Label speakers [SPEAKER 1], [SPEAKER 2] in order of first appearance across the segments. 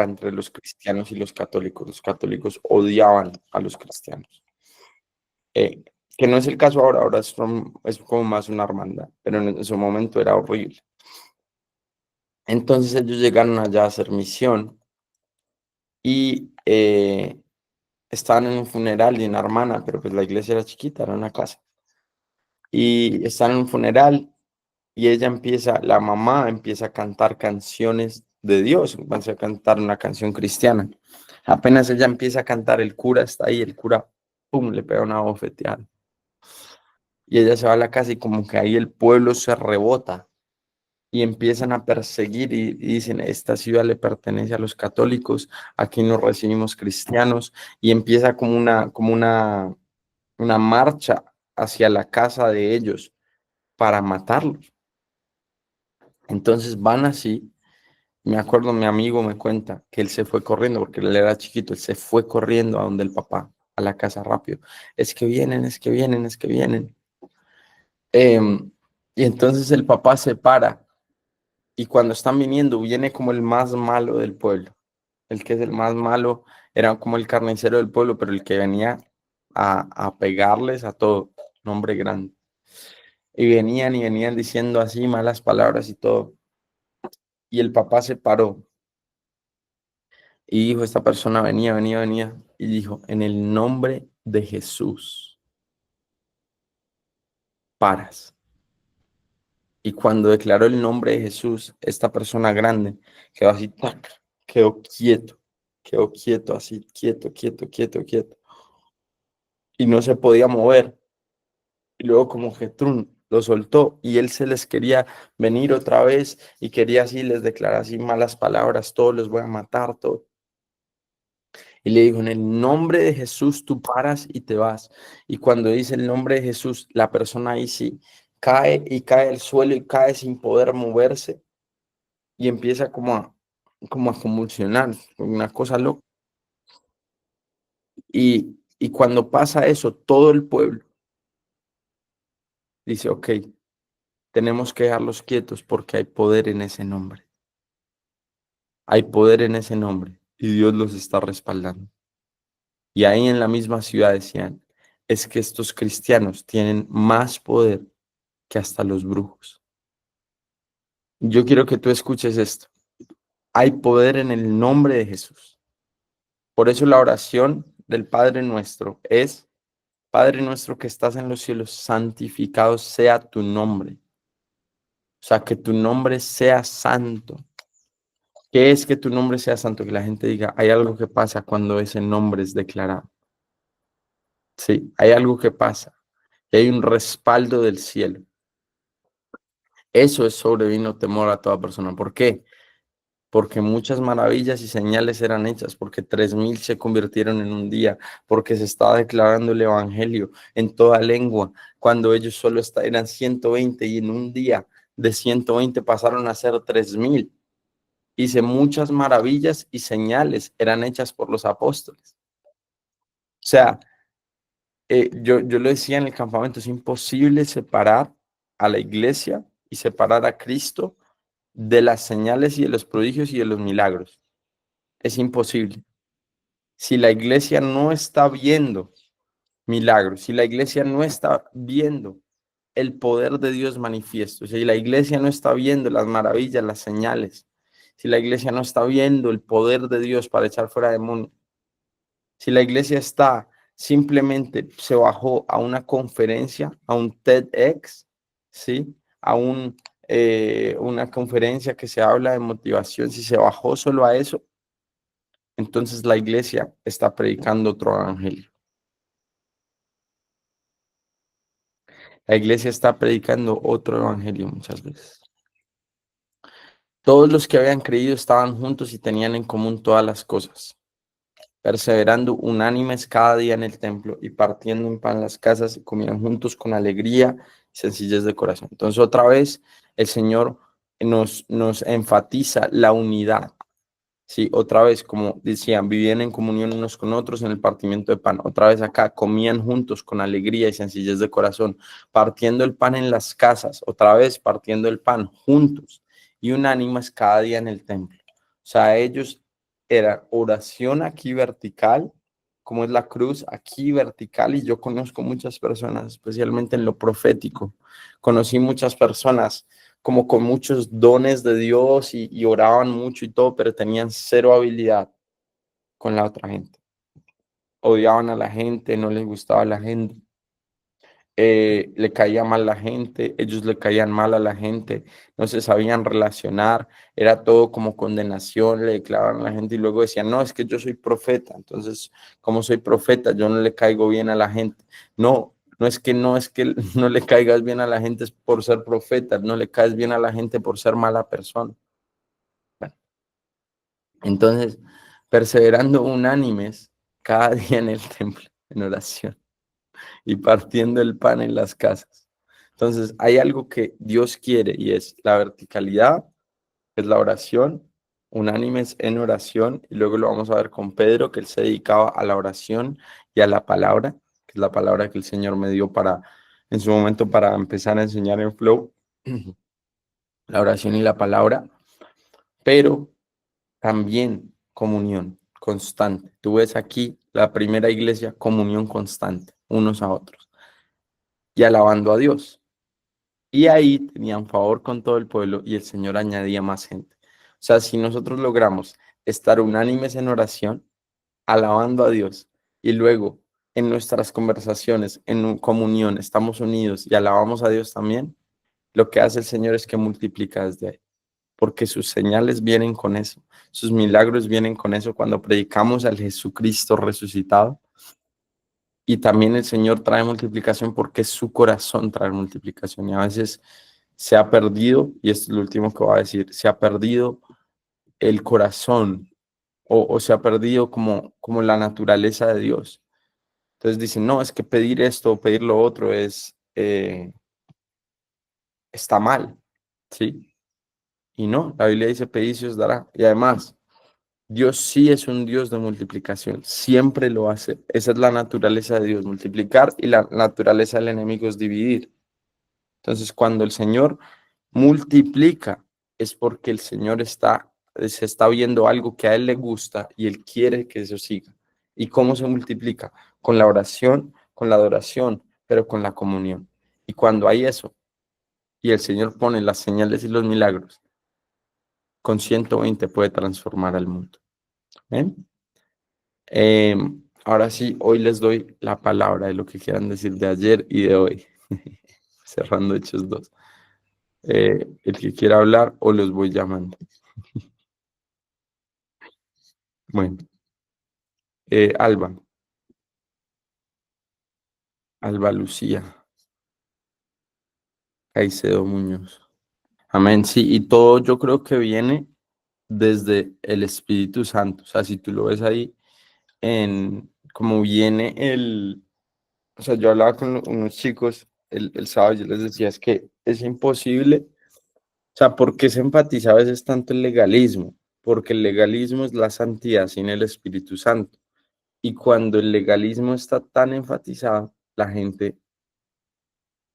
[SPEAKER 1] entre los cristianos y los católicos. Los católicos odiaban a los cristianos. Que no es el caso ahora, ahora es como más una hermandad, pero en su momento era horrible. Entonces ellos llegaron allá a hacer misión y estaban en un funeral de una hermana, pero pues la iglesia era chiquita, era una casa. Y están en un funeral y la mamá empieza a cantar canciones de Dios, empieza a cantar una canción cristiana. Apenas ella empieza a cantar, el cura está ahí, el cura, pum, le pega una bofeteada. Y ella se va a la casa y como que ahí el pueblo se rebota y empiezan a perseguir y dicen, esta ciudad le pertenece a los católicos, aquí nos recibimos cristianos, y empieza una marcha hacia la casa de ellos para matarlos. Entonces van así. Me acuerdo, mi amigo me cuenta que él se fue corriendo, porque él era chiquito, él se fue corriendo a donde el papá, a la casa rápido. Es que vienen, es que vienen, es que vienen. Y entonces el papá se para y cuando están viniendo, viene como el más malo del pueblo. El que es el más malo era como el carnicero del pueblo, pero el que venía a pegarles a todo, nombre grande. Y venían diciendo así malas palabras y todo. Y el papá se paró y dijo, esta persona venía, y dijo, en el nombre de Jesús, paras. Y cuando declaró el nombre de Jesús, esta persona grande quedó así, ¡tac! Quedó quieto, así, quieto. Y no se podía mover. Y luego como que Trun lo soltó y él se les quería venir otra vez y quería así, les declarar así malas palabras, todos los voy a matar, todo. Y le dijo, en el nombre de Jesús tú paras y te vas. Y cuando dice el nombre de Jesús, la persona ahí sí cae al suelo y cae sin poder moverse y empieza como a convulsionar, una cosa loca. Y cuando pasa eso, todo el pueblo dice, ok, tenemos que dejarlos quietos porque hay poder en ese nombre. Hay poder en ese nombre y Dios los está respaldando. Y ahí en la misma ciudad decían, es que estos cristianos tienen más poder que hasta los brujos. Yo quiero que tú escuches esto. Hay poder en el nombre de Jesús. Por eso la oración del Padre nuestro es, Padre nuestro que estás en los cielos, santificado sea tu nombre. O sea, que tu nombre sea santo. ¿Qué es que tu nombre sea santo? Que la gente diga, hay algo que pasa cuando ese nombre es declarado. Sí, hay algo que pasa. Y hay un respaldo del cielo. Eso es sobrevino temor a toda persona. ¿Por qué? Porque muchas maravillas y señales eran hechas, porque 3000 se convirtieron en un día, porque se estaba declarando el evangelio en toda lengua, cuando ellos solo eran 120 y en un día de 120 pasaron a ser 3000. Dice, muchas maravillas y señales eran hechas por los apóstoles. O sea, yo lo decía en el campamento, es imposible separar a la iglesia y separar a Cristo de las señales y de los prodigios y de los milagros. Es imposible. Si la iglesia no está viendo milagros, si la iglesia no está viendo el poder de Dios manifiesto, si la iglesia no está viendo las maravillas, las señales, si la iglesia no está viendo el poder de Dios para echar fuera demonios, si la iglesia está simplemente se bajó a una conferencia, a un TEDx, ¿sí? A una conferencia que se habla de motivación, si se bajó solo a eso, entonces la iglesia está predicando otro evangelio. La iglesia está predicando otro evangelio muchas veces. Todos los que habían creído estaban juntos y tenían en común todas las cosas, perseverando unánimes cada día en el templo y partiendo en pan las casas y comían juntos con alegría y sencillez de corazón. Entonces otra vez el Señor nos enfatiza la unidad. Sí, otra vez, como decían, vivían en comunión unos con otros en el partimiento de pan. Otra vez acá, comían juntos con alegría y sencillez de corazón, partiendo el pan en las casas, otra vez partiendo el pan juntos y unánimes cada día en el templo. O sea, ellos era oración aquí vertical, como es la cruz aquí vertical, y yo conozco muchas personas, especialmente en lo profético, conocí muchas personas como con muchos dones de Dios y oraban mucho y todo, pero tenían cero habilidad con la otra gente. Odiaban a la gente, no les gustaba la gente, le caía mal la gente, ellos le caían mal a la gente, no se sabían relacionar, era todo como condenación, le declaraban a la gente y luego decían, no, es que yo soy profeta, entonces, como soy profeta, yo no le caigo bien a la gente. No, no es que no le caigas bien a la gente es por ser profeta, no le caes bien a la gente por ser mala persona. Bueno, entonces, perseverando unánimes cada día en el templo, en oración y partiendo el pan en las casas. Entonces, hay algo que Dios quiere y es la verticalidad, es la oración, unánimes en oración, y luego lo vamos a ver con Pedro, que él se dedicaba a la oración y a la palabra, que es la palabra que el Señor me dio para, en su momento, para empezar a enseñar en Flow, la oración y la palabra, pero también comunión constante. Tú ves aquí la primera iglesia, comunión constante, unos a otros, y alabando a Dios. Y ahí tenían favor con todo el pueblo y el Señor añadía más gente. O sea, si nosotros logramos estar unánimes en oración, alabando a Dios, y luego en nuestras conversaciones, en comunión, estamos unidos y alabamos a Dios también, lo que hace el Señor es que multiplica desde ahí, porque sus señales vienen con eso, sus milagros vienen con eso cuando predicamos al Jesucristo resucitado. Y también el Señor trae multiplicación porque su corazón trae multiplicación. Y a veces se ha perdido, y esto es lo último que voy a decir, se ha perdido el corazón o se ha perdido como la naturaleza de Dios. Entonces dicen, no, es que pedir esto o pedir lo otro está mal, ¿sí? Y no, la Biblia dice, pedid y se os dará. Y además, Dios sí es un Dios de multiplicación, siempre lo hace. Esa es la naturaleza de Dios, multiplicar, y la naturaleza del enemigo es dividir. Entonces, cuando el Señor multiplica, es porque el Señor se está viendo algo que a Él le gusta y Él quiere que eso siga. ¿Y cómo se multiplica? Con la oración, con la adoración, pero con la comunión. Y cuando hay eso, y el Señor pone las señales y los milagros, con 120 puede transformar al mundo. ¿Ven? Ahora sí, hoy les doy la palabra de lo que quieran decir de ayer y de hoy, cerrando Hechos 2. El que quiera hablar o los voy llamando. Bueno, Alba, Alba Lucía, Caicedo Muñoz. Amén, sí, y todo yo creo que viene desde el Espíritu Santo. O sea, si tú lo ves ahí, como viene o sea, yo hablaba con unos chicos el sábado y yo les decía, es que es imposible. O sea, ¿por qué se enfatiza a veces tanto el legalismo? Porque el legalismo es la santidad sin el Espíritu Santo. Y cuando el legalismo está tan enfatizado, la gente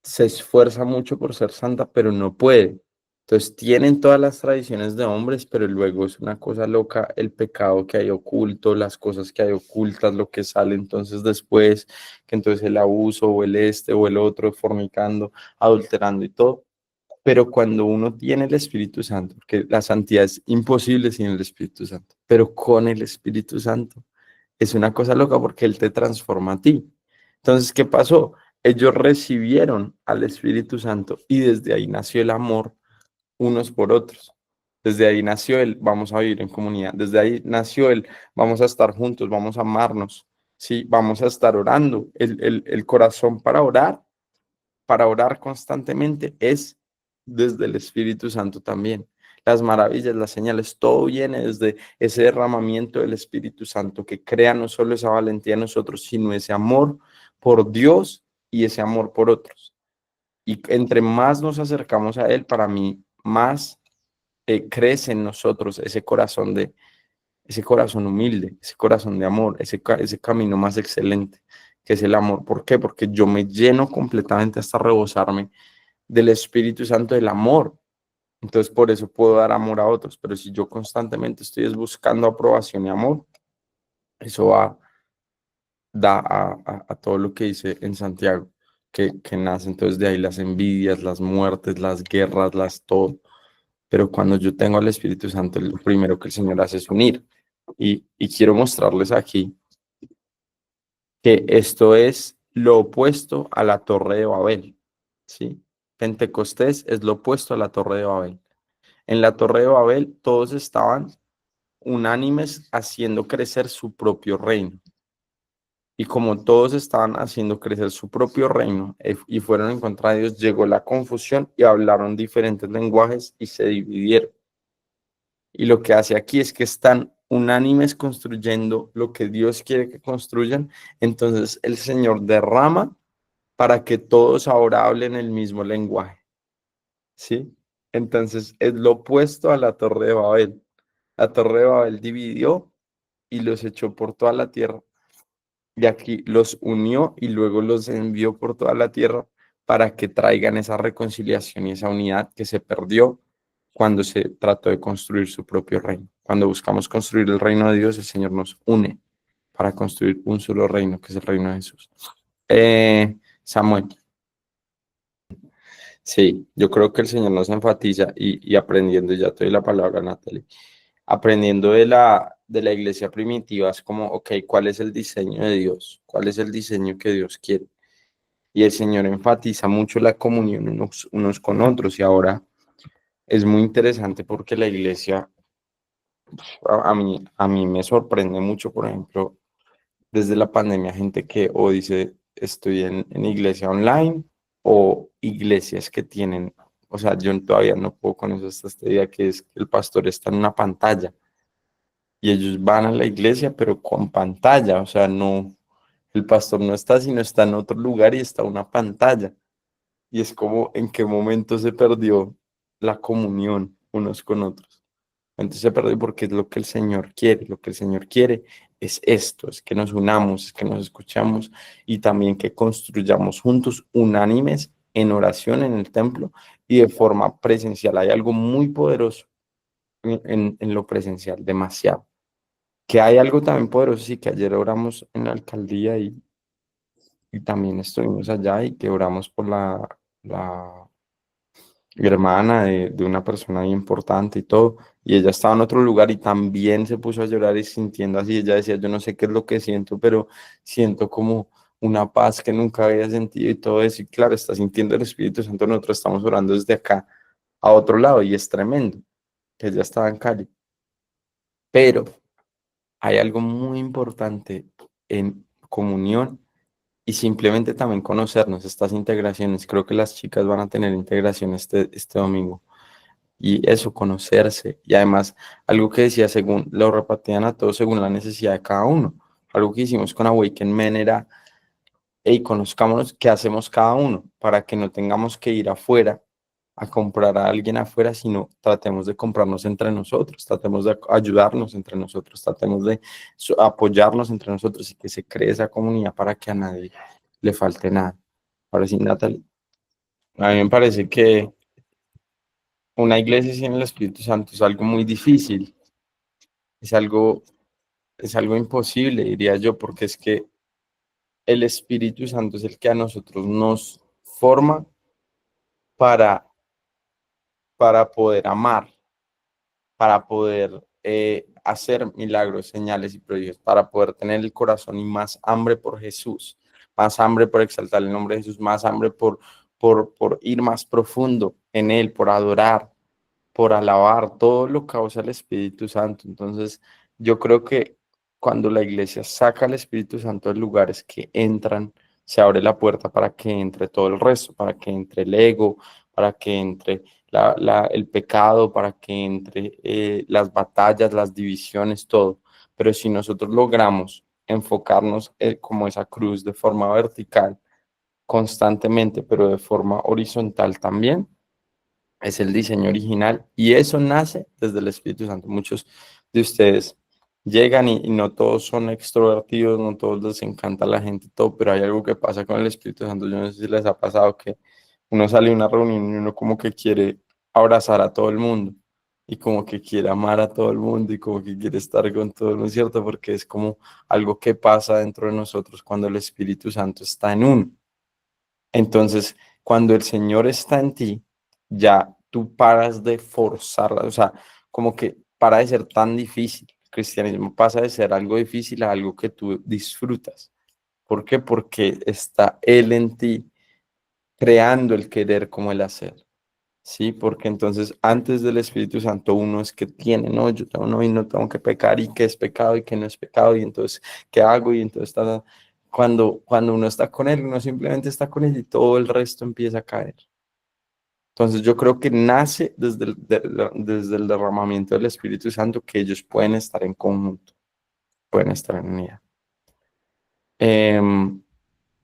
[SPEAKER 1] se esfuerza mucho por ser santa, pero no puede. Entonces tienen todas las tradiciones de hombres, pero luego es una cosa loca el pecado que hay oculto, las cosas que hay ocultas, lo que sale entonces después, que entonces el abuso o el este o el otro, fornicando, adulterando y todo. Pero cuando uno tiene el Espíritu Santo, porque la santidad es imposible sin el Espíritu Santo, pero con el Espíritu Santo es una cosa loca porque Él te transforma a ti. Entonces, ¿qué pasó? Ellos recibieron al Espíritu Santo y desde ahí nació el amor unos por otros. Desde ahí nació el vamos a vivir en comunidad. Desde ahí nació el vamos a estar juntos, vamos a amarnos, ¿sí? Vamos a estar orando. El corazón para orar constantemente es desde el Espíritu Santo también. Las maravillas, las señales, todo viene desde ese derramamiento del Espíritu Santo que crea no solo esa valentía en nosotros, sino ese amor por Dios y ese amor por otros. Y entre más nos acercamos a Él, para mí, más crece en nosotros ese corazón humilde, ese corazón de amor, ese camino más excelente, que es el amor. ¿Por qué? Porque yo me lleno completamente hasta rebosarme del Espíritu Santo, del amor. Entonces, por eso puedo dar amor a otros, pero si yo constantemente estoy buscando aprobación y amor, eso da a todo lo que dice en Santiago, que nace entonces de ahí las envidias, las muertes, las guerras, las todo. Pero cuando yo tengo al Espíritu Santo, lo primero que el Señor hace es unir. Y quiero mostrarles aquí que esto es lo opuesto a la Torre de Babel, ¿sí? Pentecostés es lo opuesto a la Torre de Babel. En la Torre de Babel todos estaban unánimes haciendo crecer su propio reino. Y como todos estaban haciendo crecer su propio reino y fueron en contra de Dios, llegó la confusión y hablaron diferentes lenguajes y se dividieron. Y lo que hace aquí es que están unánimes construyendo lo que Dios quiere que construyan. Entonces el Señor derrama para que todos ahora hablen el mismo lenguaje, ¿sí? Entonces es lo opuesto a la Torre de Babel. La Torre de Babel dividió y los echó por toda la tierra. Y aquí los unió y luego los envió por toda la tierra para que traigan esa reconciliación y esa unidad que se perdió cuando se trató de construir su propio reino. Cuando buscamos construir el reino de Dios, el Señor nos une para construir un solo reino, que es el reino de Jesús. Samuel, sí, yo creo que el Señor nos enfatiza y aprendiendo, ya te doy la palabra, Natalie, aprendiendo de la iglesia primitiva, es como, ok, ¿cuál es el diseño de Dios? ¿Cuál es el diseño que Dios quiere? Y el Señor enfatiza mucho la comunión unos con otros. Y ahora es muy interesante porque la iglesia, a mí me sorprende mucho, por ejemplo, desde la pandemia, gente que o dice estoy en iglesia online o iglesias que tienen, o sea, yo todavía no puedo con eso hasta este día, que es que el pastor está en una pantalla y ellos van a la iglesia, pero con pantalla, o sea, no, el pastor no está, sino está en otro lugar y está una pantalla. Y es como en qué momento se perdió la comunión unos con otros. Entonces se perdió porque es lo que el Señor quiere. Lo que el Señor quiere es esto, es que nos unamos, es que nos escuchamos y también que construyamos juntos, unánimes, en oración en el templo y de forma presencial. Hay algo muy poderoso en lo presencial, demasiado. Que hay algo también poderoso, sí, que ayer oramos en la alcaldía y también estuvimos allá y que oramos por la hermana de una persona muy importante y todo, y ella estaba en otro lugar y también se puso a llorar y sintiendo así, ella decía, yo no sé qué es lo que siento, pero siento como una paz que nunca había sentido y todo eso, y claro, está sintiendo el Espíritu Santo, nosotros estamos orando desde acá a otro lado y es tremendo, que ella estaba en Cali, pero hay algo muy importante en comunión y simplemente también conocernos, estas integraciones, creo que las chicas van a tener integración este domingo y eso, conocerse. Y además, algo que decía, según lo repartían a todos según la necesidad de cada uno. Algo que hicimos con Awaken Men era, hey, conozcámonos qué hacemos cada uno para que no tengamos que ir afuera a comprar a alguien afuera, sino tratemos de comprarnos entre nosotros, tratemos de ayudarnos entre nosotros, tratemos de apoyarnos entre nosotros y que se cree esa comunidad para que a nadie le falte nada. Ahora sí, Natalie, a mí me parece que una iglesia sin el Espíritu Santo es algo muy difícil, es algo, es algo imposible, diría yo, porque es que el Espíritu Santo es el que a nosotros nos forma para, para poder amar, para poder hacer milagros, señales y prodigios, para poder tener el corazón y más hambre por Jesús, más hambre por exaltar el nombre de Jesús, más hambre por ir más profundo en Él, por adorar, por alabar, todo lo causa el Espíritu Santo. Entonces, yo creo que cuando la iglesia saca al Espíritu Santo de lugares que entran, se abre la puerta para que entre todo el resto, para que entre el ego, para que entre el pecado, para que entre las batallas, las divisiones, todo. Pero si nosotros logramos enfocarnos como esa cruz de forma vertical, constantemente, pero de forma horizontal también, es el diseño original y eso nace desde el Espíritu Santo. Muchos de ustedes llegan y no todos son extrovertidos, no todos les encanta la gente, todo, pero hay algo que pasa con el Espíritu Santo. Yo no sé si les ha pasado que uno sale de una reunión y uno como que quiere abrazar a todo el mundo y como que quiere amar a todo el mundo y como que quiere estar con todo el mundo, ¿cierto? Porque es como algo que pasa dentro de nosotros cuando el Espíritu Santo está en uno. Entonces, cuando el Señor está en ti, ya tú paras de forzarla, o sea, como que para de ser tan difícil. El cristianismo pasa de ser algo difícil a algo que tú disfrutas. ¿Por qué? Porque está Él en ti, creando el querer como el hacer. Sí, porque entonces antes del Espíritu Santo uno es que tiene, no, yo tengo, no, y no tengo que pecar, y qué es pecado y qué no es pecado, y entonces, ¿qué hago? Y entonces está, cuando uno está con Él, uno simplemente está con Él y todo el resto empieza a caer. Entonces yo creo que nace desde el derramamiento del Espíritu Santo que ellos pueden estar en conjunto, pueden estar en unidad. Em,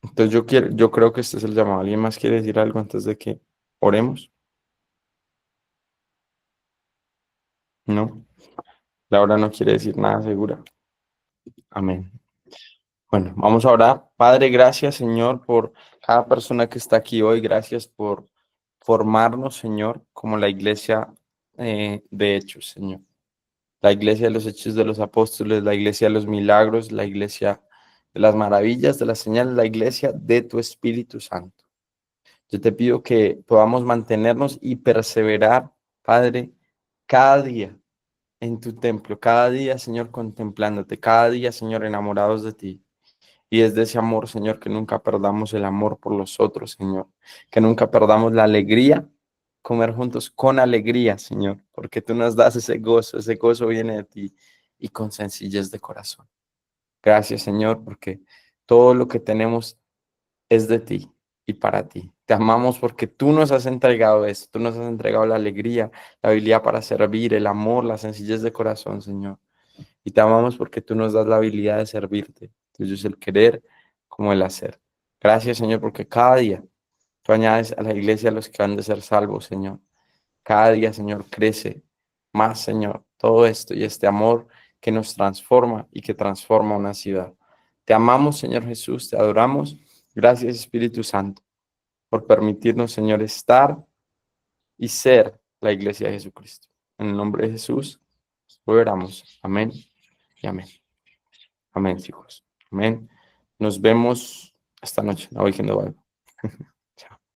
[SPEAKER 1] entonces yo creo que este es el llamado. ¿Alguien más quiere decir algo antes de que oremos? ¿No? Laura no quiere decir nada, segura. Amén. Bueno, vamos a orar. Padre, gracias, Señor, por cada persona que está aquí hoy. Gracias por formarnos, Señor, como la iglesia de Hechos, Señor. La iglesia de los Hechos de los Apóstoles, la iglesia de los milagros, la iglesia de las maravillas, de las señales, la iglesia de tu Espíritu Santo. Yo te pido que podamos mantenernos y perseverar, Padre, cada día en tu templo, cada día, Señor, contemplándote, cada día, Señor, enamorados de ti. Y es de ese amor, Señor, que nunca perdamos el amor por los otros, Señor. Que nunca perdamos la alegría, comer juntos con alegría, Señor, porque tú nos das ese gozo viene de ti y con sencillez de corazón. Gracias, Señor, porque todo lo que tenemos es de ti y para ti. Te amamos porque tú nos has entregado esto, tú nos has entregado la alegría, la habilidad para servir, el amor, la sencillez de corazón, Señor. Y te amamos porque tú nos das la habilidad de servirte. Entonces, el querer como el hacer. Gracias, Señor, porque cada día tú añades a la iglesia a los que han de ser salvos, Señor. Cada día, Señor, crece más, Señor, todo esto y este amor que nos transforma y que transforma una ciudad. Te amamos, Señor Jesús, te adoramos. Gracias, Espíritu Santo, por permitirnos, Señor, estar y ser la iglesia de Jesucristo. En el nombre de Jesús, oramos. Amén y amén. Amén, hijos. Amén. Nos vemos esta noche. No voy algo.